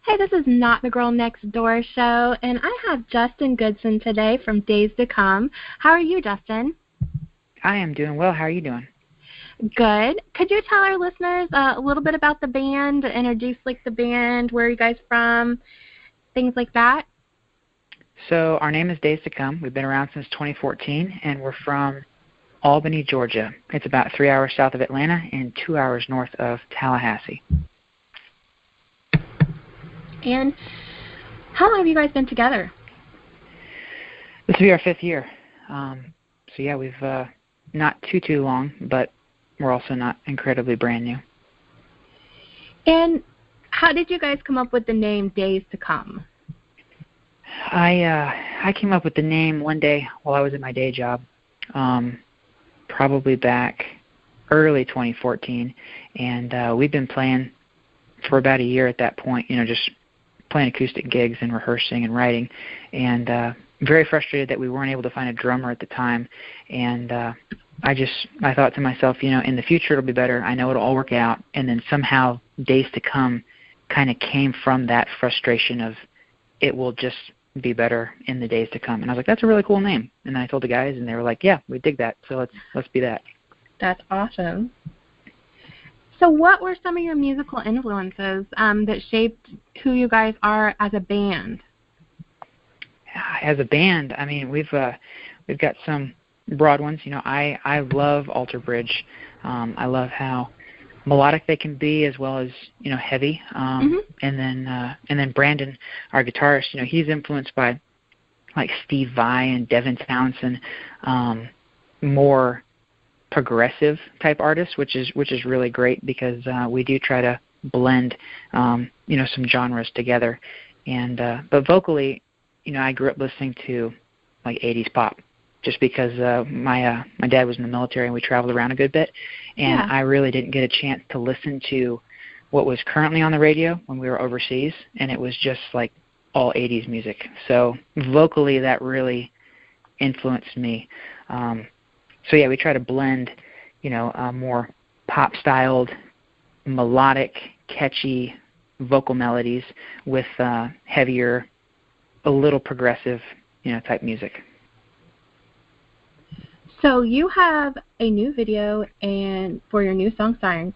Hey, this is Not the Girl Next Door show, and I have Justin Goodson today from Days to Come. How are you, Justin? I am doing well. How are you doing? Good. Could you tell our listeners a little bit about the band, introduce the band, where are you guys from, things like that? So our name is Days to Come. We've been around since 2014, and we're from Albany, Georgia. It's about 3 hours south of Atlanta and 2 hours north of Tallahassee. And how long have you guys been together? This will be our 5th year. We've not too long, but we're also not incredibly brand new. And how did you guys come up with the name Days to Come? I came up with the name one day while I was at my day job, probably back early 2014, and we'd been playing for about a year at that point, just playing acoustic gigs and rehearsing and writing, and very frustrated that we weren't able to find a drummer at the time. And I thought to myself, in the future it'll be better. I know it'll all work out. And then somehow Days to Come kind of came from that frustration of it will just be better in the days to come. And I was like, that's a really cool name. And then I told the guys, and they were like, yeah, we dig that. So let's be that. That's awesome. So what were some of your musical influences that shaped who you guys are as a band? As a band, I mean, we've got some broad ones. I love Alter Bridge. I love how melodic they can be, as well as heavy. And then Brandon, our guitarist, he's influenced by like Steve Vai and Devin Townsend, more progressive type artists, which is really great because we do try to blend some genres together. And but vocally, I grew up listening to like 80s pop, just because my dad was in the military and we traveled around a good bit, and I really didn't get a chance to listen to what was currently on the radio when we were overseas, and it was just like all 80s music. So vocally, that really influenced me. We try to blend, more pop-styled, melodic, catchy vocal melodies with heavier, a little progressive, type music. So you have a new video for your new song, Siren.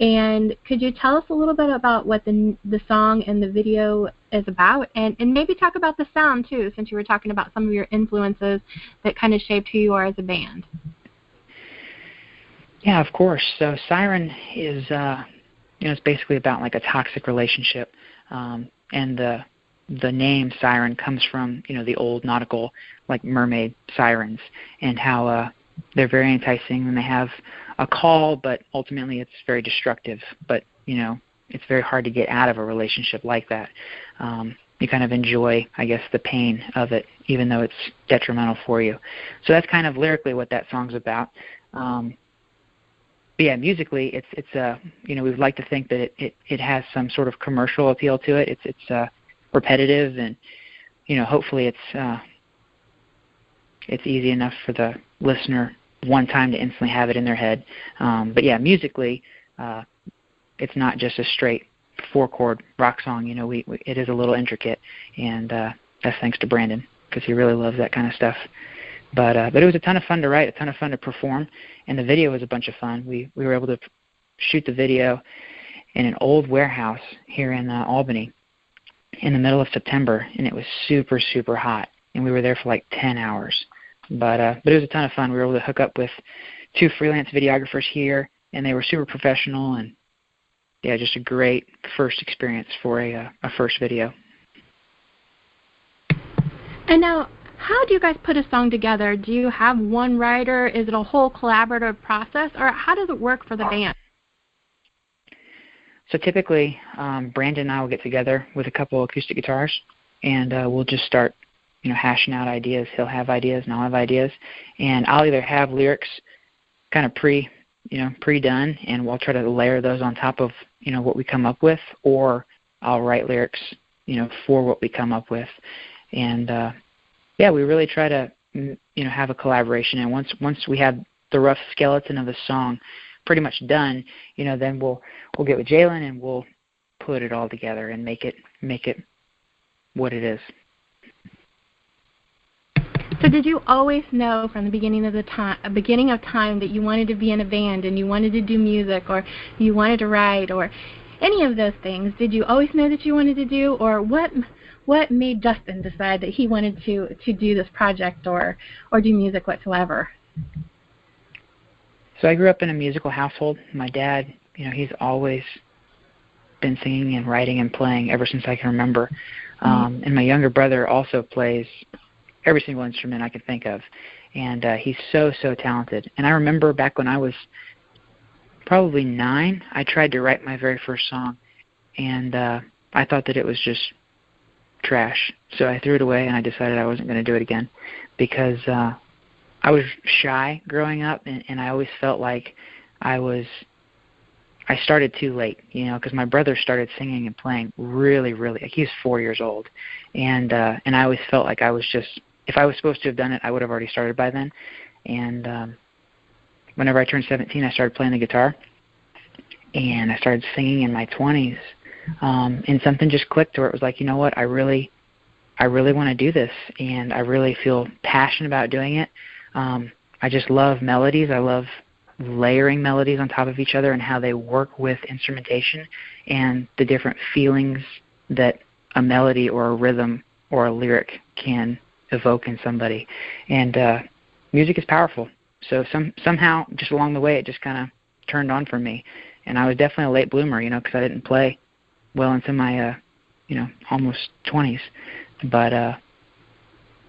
And could you tell us a little bit about what the song and the video is about? And maybe talk about the sound, too, since you were talking about some of your influences that kind of shaped who you are as a band. Yeah, of course. So Siren is, it's basically about like a toxic relationship. And the name Siren comes from, the old nautical, like mermaid sirens, and how they're very enticing and they have a call, but ultimately it's very destructive. But, it's very hard to get out of a relationship like that. You kind of enjoy, I guess, the pain of it, even though it's detrimental for you. So that's kind of lyrically what that song's about. But yeah, musically, it's we'd like to think that it has some sort of commercial appeal to it. It's repetitive, and hopefully it's easy enough for the listener one time to instantly have it in their head. But yeah, musically, it's not just a straight 4-chord rock song. It is a little intricate, and that's thanks to Brandon, because he really loves that kind of stuff. But it was a ton of fun to write, a ton of fun to perform, and the video was a bunch of fun. We were able to shoot the video in an old warehouse here in Albany in the middle of September, and it was super, super hot, and we were there for like 10 hours. But it was a ton of fun. We were able to hook up with 2 freelance videographers here, and they were super professional, and yeah, just a great first experience for a first video. And now, how do you guys put a song together? Do you have one writer? Is it a whole collaborative process? Or how does it work for the band? So typically, Brandon and I will get together with a couple acoustic guitars, and we'll just start, hashing out ideas. He'll have ideas, and I'll have ideas. And I'll either have lyrics kind of pre-done, and we'll try to layer those on top of, what we come up with, or I'll write lyrics, for what we come up with. And we really try to, have a collaboration. And once we have the rough skeleton of the song pretty much done, then we'll get with Jalen and we'll put it all together and make it what it is. So did you always know from the beginning of time that you wanted to be in a band and you wanted to do music or you wanted to write or any of those things? Did you always know that you wanted to do, or what made Dustin decide that he wanted to do this project or do music whatsoever? So I grew up in a musical household. My dad, he's always been singing and writing and playing ever since I can remember. And my younger brother also plays every single instrument I can think of. And he's so talented. And I remember back when I was probably 9, I tried to write my very first song. And I thought that it was just trash. So I threw it away and I decided I wasn't going to do it again because I was shy growing up, and I always felt like I started too late, because my brother started singing and playing really, really, he was 4 years old. And I always felt like I was just, if I was supposed to have done it, I would have already started by then. And whenever I turned 17, I started playing the guitar, and I started singing in my 20s. And something just clicked where it was like, you know what, I really want to do this, and I really feel passionate about doing it. I just love melodies. I love layering melodies on top of each other and how they work with instrumentation and the different feelings that a melody or a rhythm or a lyric can evoke in somebody. And music is powerful. So somehow, just along the way, it just kind of turned on for me. And I was definitely a late bloomer, because I didn't play well into my, almost 20s. But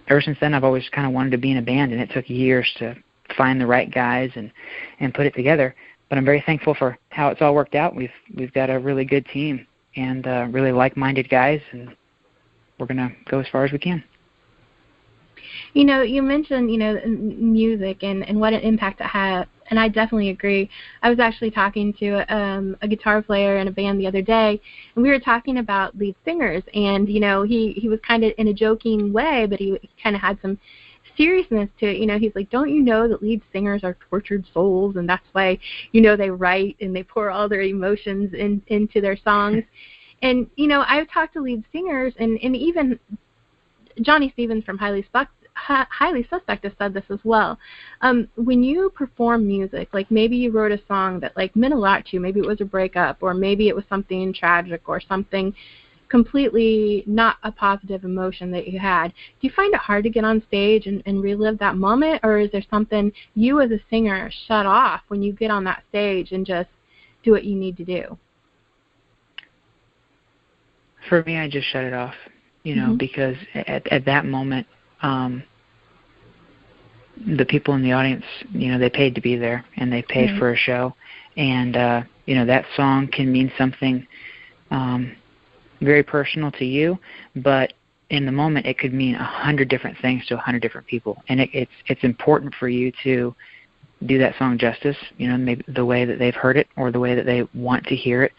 ever since then, I've always kind of wanted to be in a band, and it took years to find the right guys and put it together. But I'm very thankful for how it's all worked out. We've got a really good team and really like-minded guys, and we're going to go as far as we can. You mentioned, music and what an impact it had, and I definitely agree. I was actually talking to a guitar player in a band the other day, and we were talking about lead singers, and, he was kind of in a joking way, but he kind of had some seriousness to it. He's like, don't you know that lead singers are tortured souls, and that's why, they write and they pour all their emotions into their songs. And, I've talked to lead singers, and even Johnny Stevens from Highly Suspect has said this as well. When you perform music, like maybe you wrote a song that like meant a lot to you, maybe it was a breakup, or maybe it was something tragic or something completely not a positive emotion that you had. Do you find it hard to get on stage and relive that moment, or is there something you as a singer shut off when you get on that stage and just do what you need to do? For me, I just shut it off, because at that moment, the people in the audience, they paid to be there, and they paid for a show. And, that song can mean something very personal to you, but in the moment it could mean 100 different things to 100 different people. And it's important for you to do that song justice, maybe the way that they've heard it or the way that they want to hear it,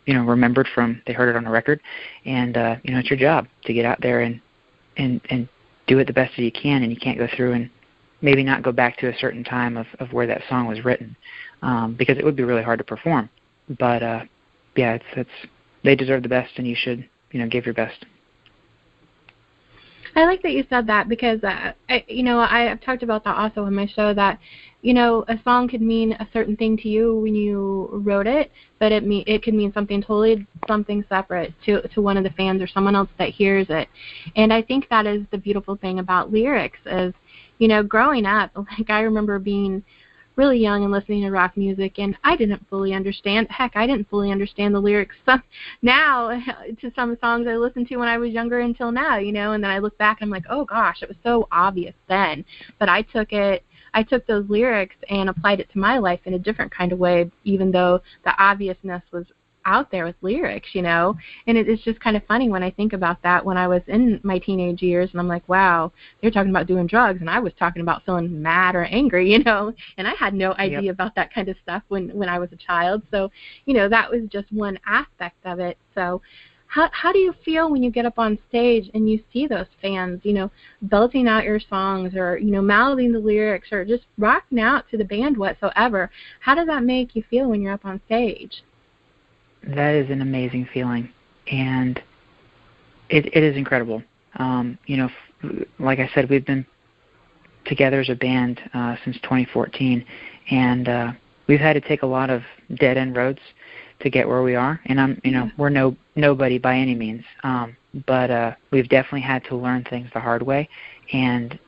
remembered from they heard it on a record. And, it's your job to get out there and do it the best that you can, and you can't go through and maybe not go back to a certain time of where that song was written, because it would be really hard to perform. But, it's they deserve the best, and you should, give your best. I like that you said that because, I've talked about that also on my show that, a song could mean a certain thing to you when you wrote it, but it could mean something separate to one of the fans or someone else that hears it. And I think that is the beautiful thing about lyrics is, growing up, like I remember being really young and listening to rock music, and I didn't fully understand. Heck, I didn't fully understand the lyrics now to some songs I listened to when I was younger until now, and then I look back and I'm like, oh gosh, it was so obvious then. But I took those lyrics and applied it to my life in a different kind of way, even though the obviousness was out there with lyrics, and it's just kind of funny when I think about that when I was in my teenage years, and I'm like, wow, they're talking about doing drugs, and I was talking about feeling mad or angry, and I had no idea about that kind of stuff when I was a child. So, that was just one aspect of it. So how do you feel when you get up on stage and you see those fans, belting out your songs or, mouthing the lyrics or just rocking out to the band whatsoever? How does that make you feel when you're up on stage? That is an amazing feeling, and it is incredible. Like I said, we've been together as a band since 2014, and we've had to take a lot of dead-end roads to get where we are. And we're nobody by any means, but we've definitely had to learn things the hard way, and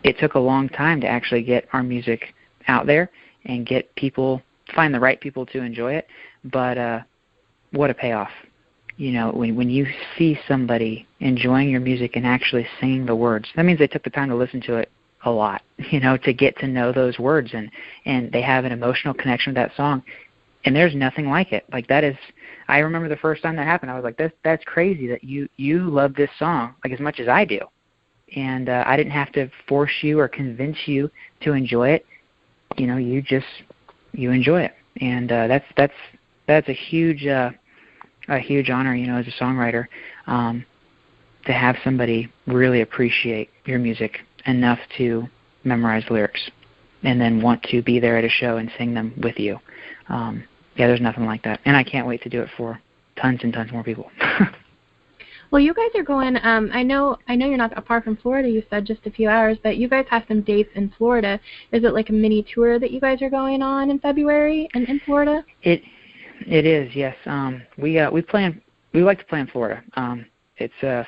it took a long time to actually get our music out there and find the right people to enjoy it. But what a payoff. When you see somebody enjoying your music and actually singing the words, that means they took the time to listen to it a lot, to get to know those words, and they have an emotional connection with that song. And there's nothing like it. Like, that is, I remember the first time that happened, I was like, that's crazy that you love this song like as much as I do. And I didn't have to force you or convince you to enjoy it. You enjoy it. And that's a huge honor, as a songwriter, to have somebody really appreciate your music enough to memorize lyrics and then want to be there at a show and sing them with you. There's nothing like that. And I can't wait to do it for tons and tons more people. Well, you guys are going, I know you're not that far from Florida, you said just a few hours, but you guys have some dates in Florida. Is it like a mini tour that you guys are going on in February in Florida? It is, yes. We like to play in Florida.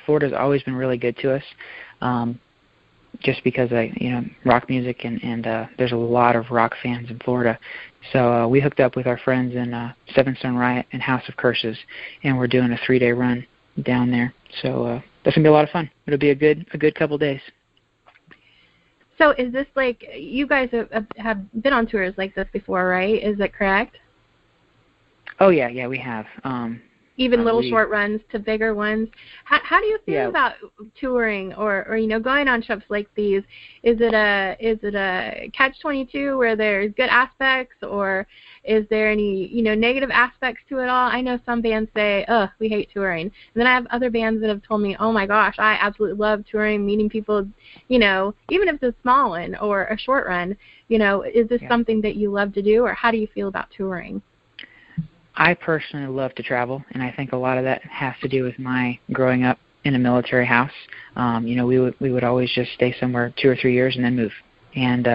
Florida's always been really good to us, just because rock music and there's a lot of rock fans in Florida. So we hooked up with our friends in Seven Stone Riot and House of Curses, and we're doing a 3-day run down there. So that's gonna be a lot of fun. It'll be a good couple days. So is this like, you guys have been on tours like this before, right? Is that correct? Oh yeah, we have. Even little short runs to bigger ones. How do you feel about touring or going on trips like these? Is it a catch-22 where there's good aspects, or is there any negative aspects to it all? I know some bands say, we hate touring. And then I have other bands that have told me, oh my gosh, I absolutely love touring, meeting people, even if it's a small one or a short run. Is this something that you love to do, or how do you feel about touring? I personally love to travel, and I think a lot of that has to do with my growing up in a military house. We would always just stay somewhere 2 or 3 years and then move. And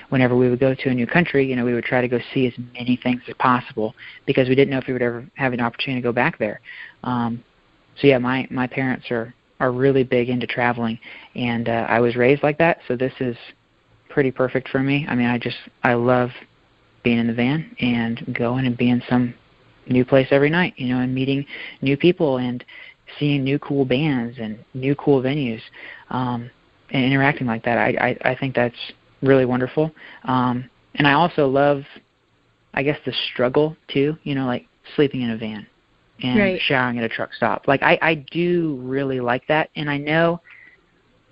whenever we would go to a new country, we would try to go see as many things as possible because we didn't know if we would ever have an opportunity to go back there. My parents are really big into traveling, and I was raised like that, so this is pretty perfect for me. I love being in the van and going and being some new place every night, and meeting new people and seeing new cool bands and new cool venues, and interacting like that. I think that's really wonderful. And I also love, the struggle too, like sleeping in a van and showering at a truck stop. Like I do really like that, and I know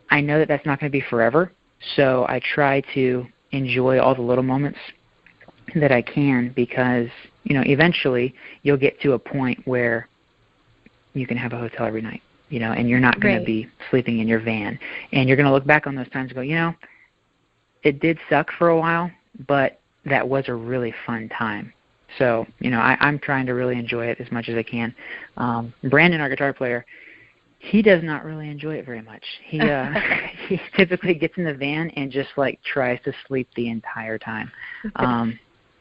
that that's not going to be forever, so I try to enjoy all the little moments that I can, because eventually you'll get to a point where you can have a hotel every night, and you're not going to be sleeping in your van, and you're going to look back on those times and go, it did suck for a while, but that was a really fun time. So I'm trying to really enjoy it as much as I can. Brandon, our guitar player, he does not really enjoy it very much. He he typically gets in the van and just tries to sleep the entire time.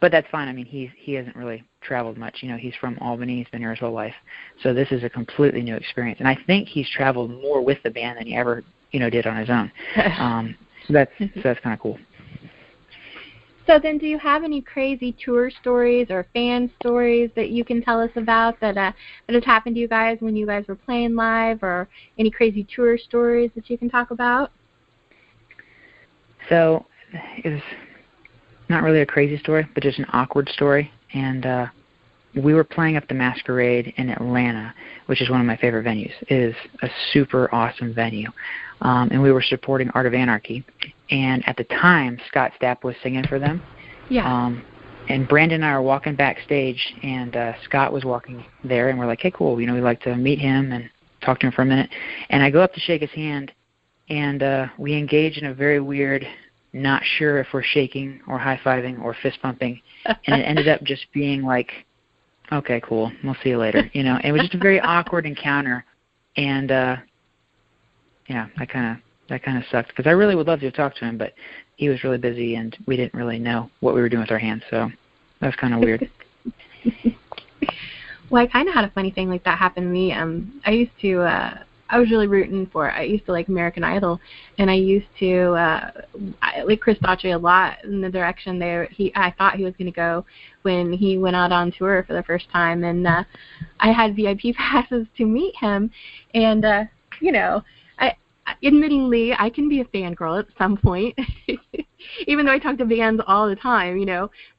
But that's fine. He hasn't really traveled much. He's from Albany. He's been here his whole life. So this is a completely new experience. And I think he's traveled more with the band than he ever, did on his own. So that's kind of cool. So then, do you have any crazy tour stories or fan stories that you can tell us about that has happened to you guys when you guys were playing live, or any crazy tour stories that you can talk about? So it's not really a crazy story, but just an awkward story. And we were playing up the Masquerade in Atlanta, which is one of my favorite venues. It is a super awesome venue. And we were supporting Art of Anarchy. And at the time, Scott Stapp was singing for them. Yeah. And Brandon and I were walking backstage, and Scott was walking there, and we're like, hey, cool. We'd like to meet him and talk to him for a minute. And I go up to shake his hand, and we engage in a very weird, not sure if we're shaking or high-fiving or fist-pumping. And it ended up just being okay, cool. We'll see you later. It was just a very awkward encounter, and yeah, that kind of sucked because I really would love to talk to him, but he was really busy, and we didn't really know what we were doing with our hands, so that was kind of weird. Well, I kind of had a funny thing like that happen to me. I was really rooting for, I used to like American Idol, and I used to I like Chris Daughtry a lot in the direction there. I thought he was going to go when he went out on tour for the first time, and I had VIP passes to meet him, and admittingly, I can be a fangirl at some point, even though I talk to bands all the time,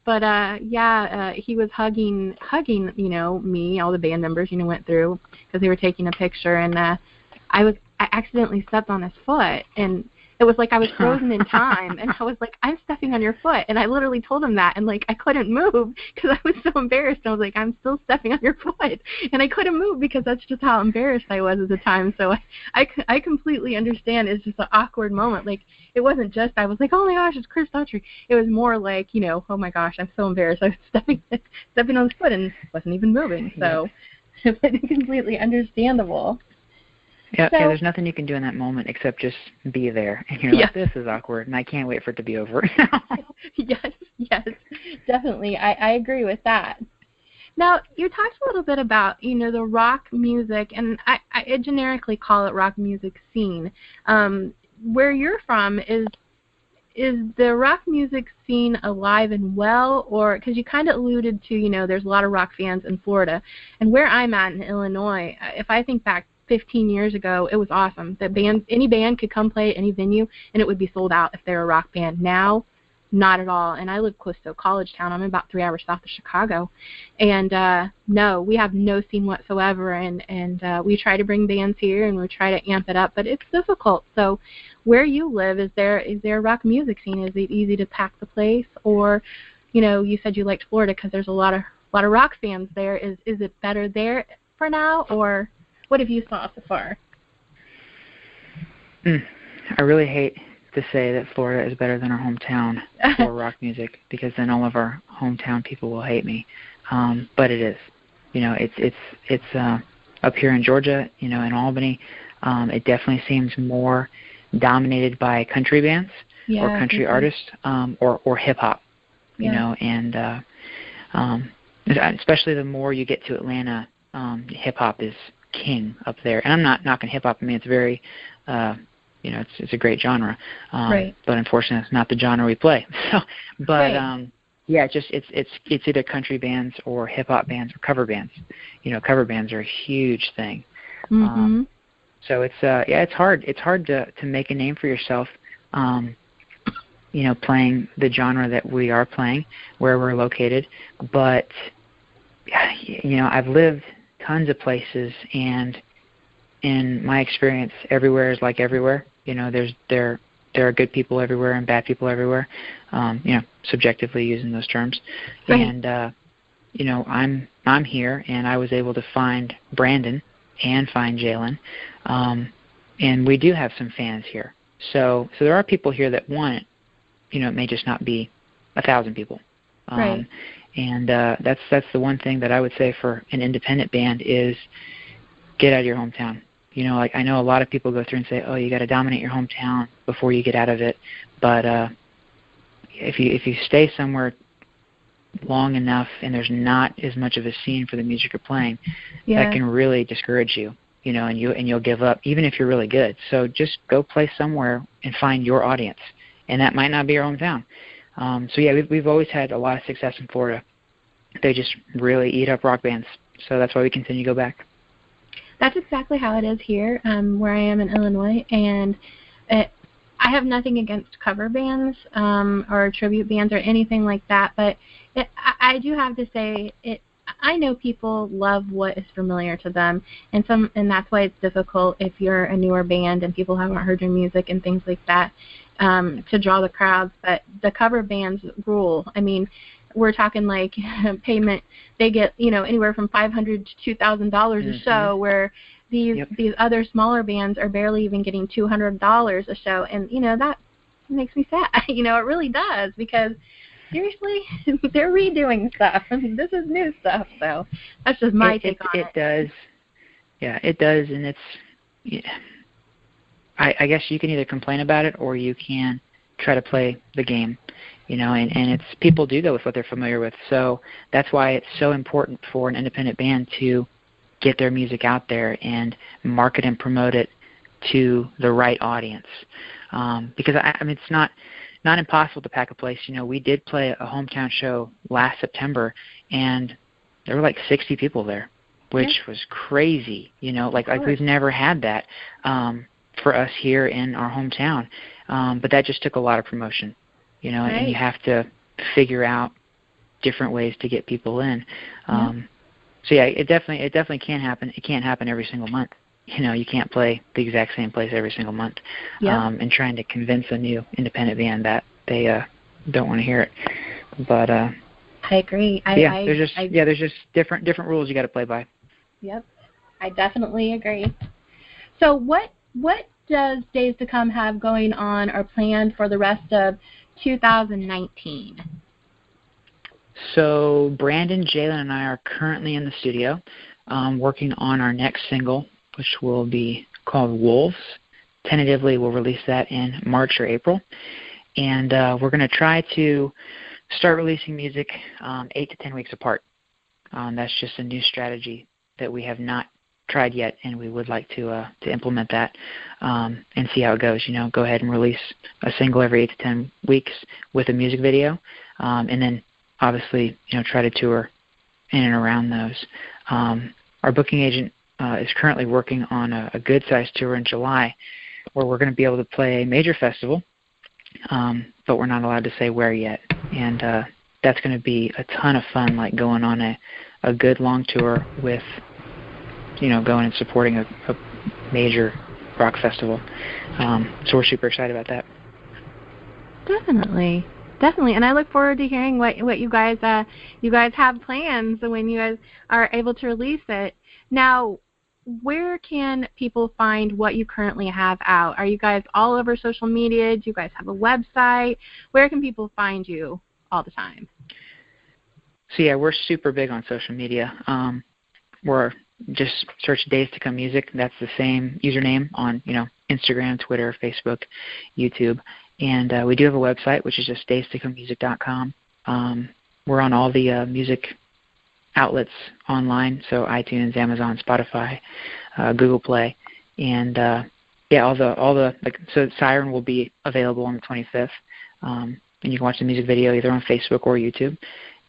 But he was hugging, me, all the band members, went through because they were taking a picture, and I accidentally stepped on his foot, and it was like I was frozen in time, and I was like, I'm stepping on your foot, and I literally told him that, and like I couldn't move because I was so embarrassed. I was like, I'm still stepping on your foot, and I couldn't move because that's just how embarrassed I was at the time. So I completely understand. It's just an awkward moment. Like it wasn't just I was like, oh my gosh, it's Chris Daughtry. It was more like, oh my gosh, I'm so embarrassed. I was stepping on his foot and wasn't even moving. So it's completely understandable. Yeah, there's nothing you can do in that moment except just be there. And you're like, this is awkward, and I can't wait for it to be over. Yes, definitely. I agree with that. Now, you talked a little bit about, the rock music, and I generically call it rock music scene. Where you're from, is the rock music scene alive and well, or because you kind of alluded to, there's a lot of rock fans in Florida, and where I'm at in Illinois, if I think back 15 years ago, it was awesome. Any band could come play at any venue, and it would be sold out if they're a rock band. Now, not at all. And I live close to a college town. I'm about 3 hours south of Chicago. And no, we have no scene whatsoever. And we try to bring bands here, and we try to amp it up, but it's difficult. So where you live, is there a rock music scene? Is it easy to pack the place? Or, you said you liked Florida because there's a lot of rock fans there. Is it better there for now, or what have you saw so far? I really hate to say that Florida is better than our hometown for rock music, because then all of our hometown people will hate me. But it is. It's up here in Georgia, in Albany, it definitely seems more dominated by country bands or country artists or hip-hop, and especially the more you get to Atlanta, hip-hop is king up there. And I'm not knocking hip hop. I mean, it's very, it's a great genre. Right. But unfortunately, it's not the genre we play. So, but right. It's either country bands or hip hop bands or cover bands. Cover bands are a huge thing. Mm-hmm. So it's hard. It's hard to make a name for yourself. Playing the genre that we are playing, where we're located. But I've lived tons of places, and in my experience, everywhere is like everywhere. There are good people everywhere and bad people everywhere. Subjectively using those terms. Right. And I'm here, and I was able to find Brandon and find Jalen, and we do have some fans here. So there are people here that want it. It may just not be 1,000 people. Right. And that's the one thing that I would say for an independent band is get out of your hometown. Like I know a lot of people go through and say, oh, you got to dominate your hometown before you get out of it. But if you stay somewhere long enough and there's not as much of a scene for the music you're playing, that can really discourage you. And you'll give up even if you're really good. So just go play somewhere and find your audience, and that might not be your hometown. We've always had a lot of success in Florida. They just really eat up rock bands, so that's why we continue to go back. That's exactly how it is here, where I am in Illinois, and I have nothing against cover bands or tribute bands or anything like that, but I do have to say I know people love what is familiar to them, and that's why it's difficult if you're a newer band and people haven't heard your music and things like that. To draw the crowds, but the cover bands rule. I mean, we're talking like payment. They get anywhere from $500 to $2,000 a show, where these other smaller bands are barely even getting $200 a show, and that makes me sad. It really does, because seriously? They're redoing stuff. This is new stuff, so that's just my take on it. It does. Yeah, it does, and it's, yeah, I guess you can either complain about it or you can try to play the game, and it's, people do go with what they're familiar with. So that's why it's so important for an independent band to get their music out there and market and promote it to the right audience. Because I mean, it's not impossible to pack a place. We did play a hometown show last September, and there were like 60 people there, which was crazy. Like we've never had that for us here in our hometown. But that just took a lot of promotion, and you have to figure out different ways to get people in. So yeah, it definitely can happen. It can't happen every single month. You can't play the exact same place every single month. And trying to convince a new independent band that they don't want to hear it. But I agree. There's just different rules you got to play by. Yep, I definitely agree. So what does Days to Come have going on or planned for the rest of 2019? So Brandon, Jalen, and I are currently in the studio working on our next single, which will be called Wolves. Tentatively, we'll release that in March or April. And we're going to try to start releasing music 8 to 10 weeks apart. That's just a new strategy that we have not tried yet, and we would like to implement that and see how it goes. Go ahead and release a single every 8 to 10 weeks with a music video, and then obviously, try to tour in and around those. Our booking agent is currently working on a good-sized tour in July where we're going to be able to play a major festival, but we're not allowed to say where yet. And that's going to be a ton of fun, like going on a good long tour with, going and supporting a major rock festival. So we're super excited about that. Definitely, and I look forward to hearing what you guys have plans when you guys are able to release it. Now, where can people find what you currently have out? Are you guys all over social media? Do you guys have a website? Where can people find you all the time? So yeah, we're super big on social media. We're just search Days to Come Music. That's the same username on Instagram, Twitter, Facebook, YouTube. And we do have a website, which is just daystocomemusic.com. We're on all the music outlets online, so iTunes, Amazon, Spotify, Google Play, and all the so Siren will be available on the 25th, and you can watch the music video either on Facebook or YouTube.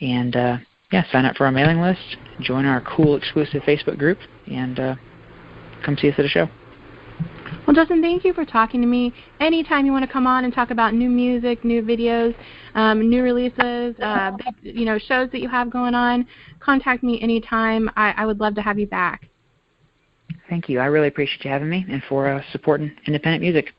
And sign up for our mailing list, join our cool exclusive Facebook group, and come see us at a show. Well, Justin, thank you for talking to me. Anytime you want to come on and talk about new music, new videos, new releases, shows that you have going on, contact me anytime. I would love to have you back. Thank you. I really appreciate you having me and for supporting independent music.